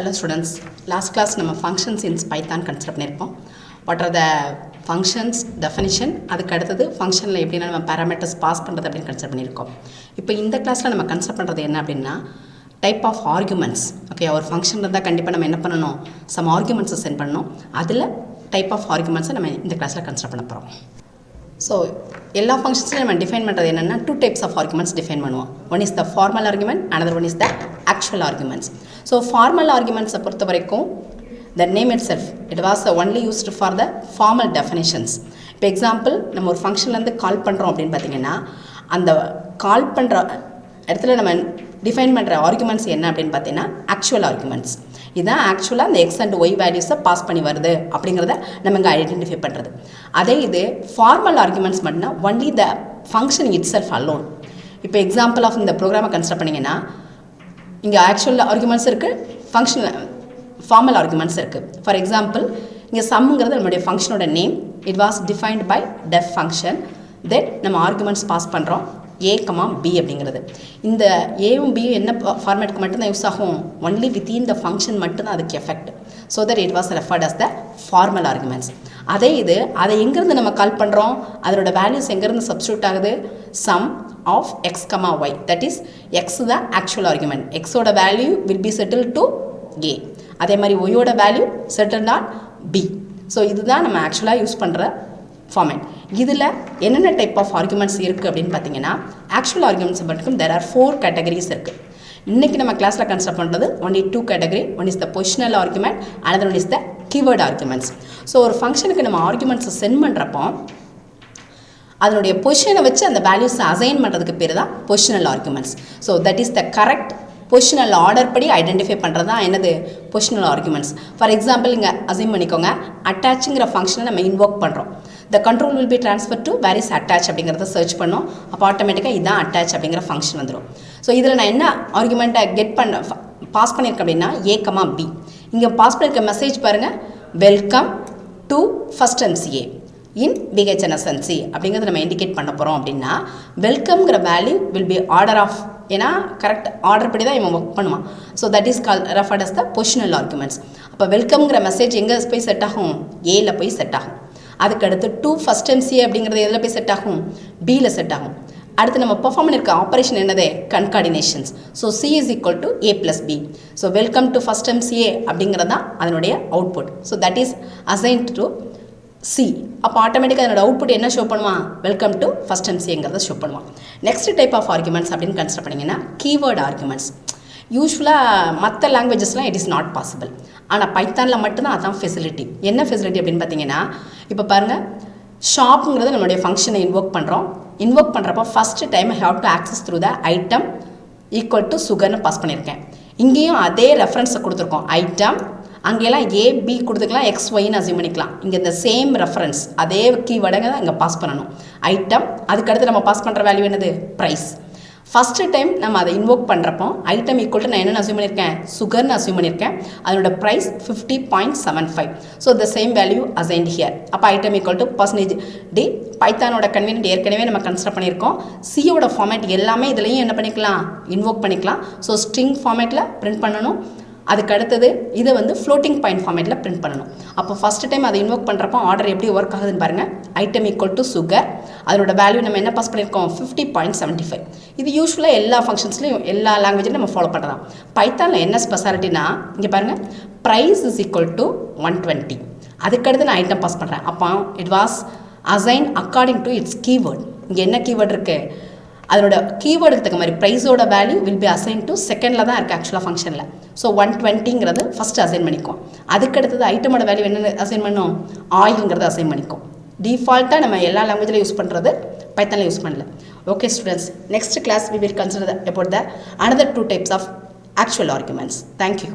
Hello students, last class நம்ம functions in Python consider பண்ணிருப்போம். What are the functions definition, அதுக்கு அடுத்தது functionல எப்படினா நம்ம parameters பாஸ் பண்றது அப்படினு கன்சிடர் பண்ணிருக்கோம். இப்போ இந்த கிளாஸ்ல நம்ம கன்சிடர் பண்றது என்ன அப்படினா type of arguments. Okay, ஒரு function இருந்தா கண்டிப்பா நம்ம என்ன பண்ணனும்? some arguments சென்ட் பண்ணனும். அதுல type of arguments நம்ம இந்த கிளாஸ்ல கன்சிடர் பண்ணப் போறோம். So, எல்லா functionsல நம்ம define பண்றது என்னன்னா two types of arguments define பண்ணுவோம். One is the formal argument, another one is the actual arguments. So, formal arguments பொறுத்த வரைக்கும் the name itself, it was only used for the formal definitions. இப்போ example, நம்ம ஒரு functionல இருந்து கால் பண்றோம் அப்படினு பாத்தீங்கன்னா அந்த கால் பண்ற இடத்துல நம்ம define பண்ற arguments என்ன அப்படினு பாத்தீங்கன்னா actual arguments. இதான் ஆக்சுவலா அந்த x and y values pass பண்ணி வருது அப்படிங்கறத நம்ம இங்க ஐடென்டிஃபை பண்றது. அதே இது ஃபார்மல் ஆர்குமெண்ட்ஸ் மட்டும்னா only the function itself alone. இப்போ எக்ஸாம்பிள் ஆஃப் இந்த ப்ரோக்ராமை கன்சிடர் பண்ணீங்கன்னா இங்க ஆக்சுவல் ஆர்குமெண்ட்ஸ் இருக்கு, ஃபங்க்ஷனல் ஃபார்மல் ஆர்குமெண்ட்ஸ் இருக்கு. ஃபார் எக்ஸாம்பிள் இங்க சம்ங்கிறது நம்மளுடைய ஃபங்க்ஷனோட name, it was defined by def function. Then நம்ம ஆர்குமெண்ட்ஸ் பாஸ் பண்றோம் a, b அப்படிங்கிறது. இந்த aவும் bயும் என்ன ஃபார்மேட்டுக்கு மட்டும் தான் யூஸ் ஆகும்? only within the function மட்டும் தான் அதுக்கு effect. so that it was referred as the formal arguments. அதே இது அதை எங்க இருந்து நம்ம கால் பண்றோம்? அதோட வேல்யூஸ் எங்க இருந்து சப்ஸ்டிட்யூட் ஆகுது? sum of x, y. that is x the actual argument. x ஓட value will be settled to a. அதே மாதிரி y ஓட value settled on b. so இதுதான் நம்ம ஆக்சுவலா யூஸ் பண்ற ஃபார்மேட். இதில் என்னென்ன டைப் ஆஃப் ஆர்குமெண்ட்ஸ் இருக்குது அப்படின்னு பார்த்தீங்கன்னா ஆக்சுவல் ஆர்குமெண்ட்ஸ் மட்டும் there are 4 categories இருக்குது. இன்றைக்கி நம்ம கிளாஸில் கன்சிடர் பண்ணுறது only 2 category. One is the positional argument, another one is the keyword arguments. So ஒரு ஃபங்க்ஷனுக்கு நம்ம ஆர்குமெண்ட்ஸை சென்ட் பண்ணுறப்போ அதனுடைய பொசிஷனை வச்சு அந்த வேல்யூஸை அசைன் பண்ணுறதுக்கு பேர் தான் positional arguments. So that is the correct positional order படி ஐடென்டிஃபை பண்ணுறது தான் என்னது பொசிஷனல் ஆர்குமெண்ட்ஸ். ஃபார் எக்ஸாம்பிள் இங்கே அசைன் பண்ணிக்கோங்க, அட்டாச்சுங்கிற ஃபங்க்ஷனை நம்ம இன்வோக் பண்ணுறோம். the control will be transferred to where is attach அப்படிங்கிறத சர்ச் பண்ணோம். அப்போ ஆட்டோமேட்டிக்காக இதுதான் அட்டாச் அப்படிங்கிற ஃபங்க்ஷன் வந்துடும். ஸோ இதில் நான் என்ன ஆர்குமெண்ட்டை பாஸ் பண்ணியிருக்கேன் அப்படின்னா a, b. இங்கே பாஸ் பண்ணியிருக்க மெசேஜ் பாருங்கள், welcome to first M.C.A in VHNSNC அப்படிங்கிறத நம்ம இண்டிகேட் பண்ண போகிறோம். அப்படின்னா வெல்கம்ங்கிற value will be order of, ஏன்னா கரெக்ட் ஆர்டர் படி தான் இவன் ஒர்க் பண்ணுவான். So that is call referred as the positional arguments. அப்போ வெல்கம்ங்கிற மெசேஜ் எங்கே போய் செட் ஆகும்? ஏல போய் செட் ஆகும். அதுக்கடுத்து டு ஃபர்ஸ்ட் M.C.A அப்படிங்கிறது எதில் போய் செட் ஆகும்? பியில் செட் ஆகும். அடுத்து நம்ம பெர்ஃபார்ம் பண்ணியிருக்க ஆப்ரேஷன் என்னது? Concatenations. So C is equal to A plus B. So welcome to first M.C.A அப்படிங்கிறது தான் அதனுடைய output. So that is assigned to C. அப்போ ஆட்டோமேட்டிக்காக அதனோட அவுட்புட் என்ன ஷோ பண்ணுவான்? Welcome to first M.C.A show பண்ணுவான். நெக்ஸ்ட் டைப் ஆஃப் ஆர்குமெண்ட்ஸ் அப்படின்னு கன்சிடர் பண்ணிங்கன்னா கீவேர்ட் ஆர்குமெண்ட்ஸ். யூஸ்வலாக மற்ற லாங்குவேஜஸ்லாம் இட் இஸ் நாட் பாசிபிள். ஆனால் பைத்தானில் மட்டும்தான் அதான் ஃபெசிலிட்டி. என்ன ஃபெசிலிட்டி அப்படின்னு பார்த்தீங்கன்னா இப்போ பாருங்கள், ஷாப்புங்கிறது நம்மளுடைய ஃபங்க்ஷனை இன்வோக் பண்ணுறோம். இன்வோக் பண்ணுறப்போ first time have to access through the item equal to சுகர்னு பாஸ் பண்ணியிருக்கேன். இங்கேயும் அதே ரெஃபரன்ஸை கொடுத்துருக்கோம், ஐட்டம். அங்கெல்லாம் A, B கொடுத்துக்கலாம், X, Yன்னு அசியூம் பண்ணிக்கலாம். இங்கே இந்த சேம் ரெஃபரன்ஸ் அதே கீவேர்டை தான் இங்கே பாஸ் பண்ணணும், ஐட்டம். அதுக்கடுத்து நம்ம பாஸ் பண்ணுற வேல்யூ என்னது? ப்ரைஸ். ஃபஸ்ட்டு டைம் நம்ம அதை இன்வோக் பண்ணுறப்போ ஐட்டம் ஈக்குவல் டு நான் என்னென்னு அசியூம் பண்ணியிருக்கேன்? சுகர்னு அசியூம் பண்ணியிருக்கேன். அதனோட price 50.75. So the same value assigned here. அப்போ item equal to percentage D. பைத்தானோட கன்வீனியன்ட் ஏற்கனவே நம்ம கன்சிடர் பண்ணியிருக்கோம். சியோட ஃபார்மேட் எல்லாமே இதுலேயும் என்ன பண்ணிக்கலாம்? இன்வோக் பண்ணிக்கலாம். ஸோ ஸ்ட்ரிங் ஃபார்மேட்டில் பிரிண்ட் பண்ணணும். அதுக்கு அடுத்தது இதை வந்து ஃப்ளோட்டிங் பாயிண்ட் ஃபார்மேட்டில் பிரிண்ட் பண்ணணும். அப்போ ஃபஸ்ட் டைம் அதை இன்வோக் பண்ணுறப்போ ஆர்டர் எப்படி ஒர்க் ஆகுதுன்னு பாருங்கள். ஐட்டம் ஈக்குவல் டு சுகர், அதோட வேல்யூ நம்ம என்ன பாஸ் பண்ணியிருக்கோம்? 50.75. இது யூஸ்வலாக எல்லா ஃபங்க்ஷன்ஸ்லையும் எல்லா லாங்குவேஜ்லையும் நம்ம ஃபாலோ பண்ணுறோம். பைத்தானில் என்ன ஸ்பெஷாலிட்டினா இங்கே பாருங்கள், ப்ரைஸ் இஸ் ஈக்குவல் டு 120. அதுக்கடுத்து நான் ஐட்டம் பாஸ் பண்ணுறேன். அப்போ it was assign according to its keyword. இங்கே என்ன கீவேர்ட் இருக்குது? அதோட கீவேர்டுக்கு தக்க மாதிரி ப்ரைஸோட value will be assign to செகண்டில் தான் இருக்குது ஆக்சுவலாக ஃபங்க்ஷனில். ஸோ 120ங்கிறது ஃபஸ்ட்டு அசைன் பண்ணிக்கும். அதுக்கடுத்தது ஐட்டமோட வேல்யூ என்னென்னு அசைன் பண்ணோம்? ஆயில்ங்கிறது அசைன் பண்ணிக்கும். டிஃபால்ட்டாக நம்ம எல்லா லாங்குவேஜில் யூஸ் பண்ணுறது, பைத்தானில் யூஸ் பண்ணல. Okay students, next class we will consider about the another 2 types of actual arguments. Thank you.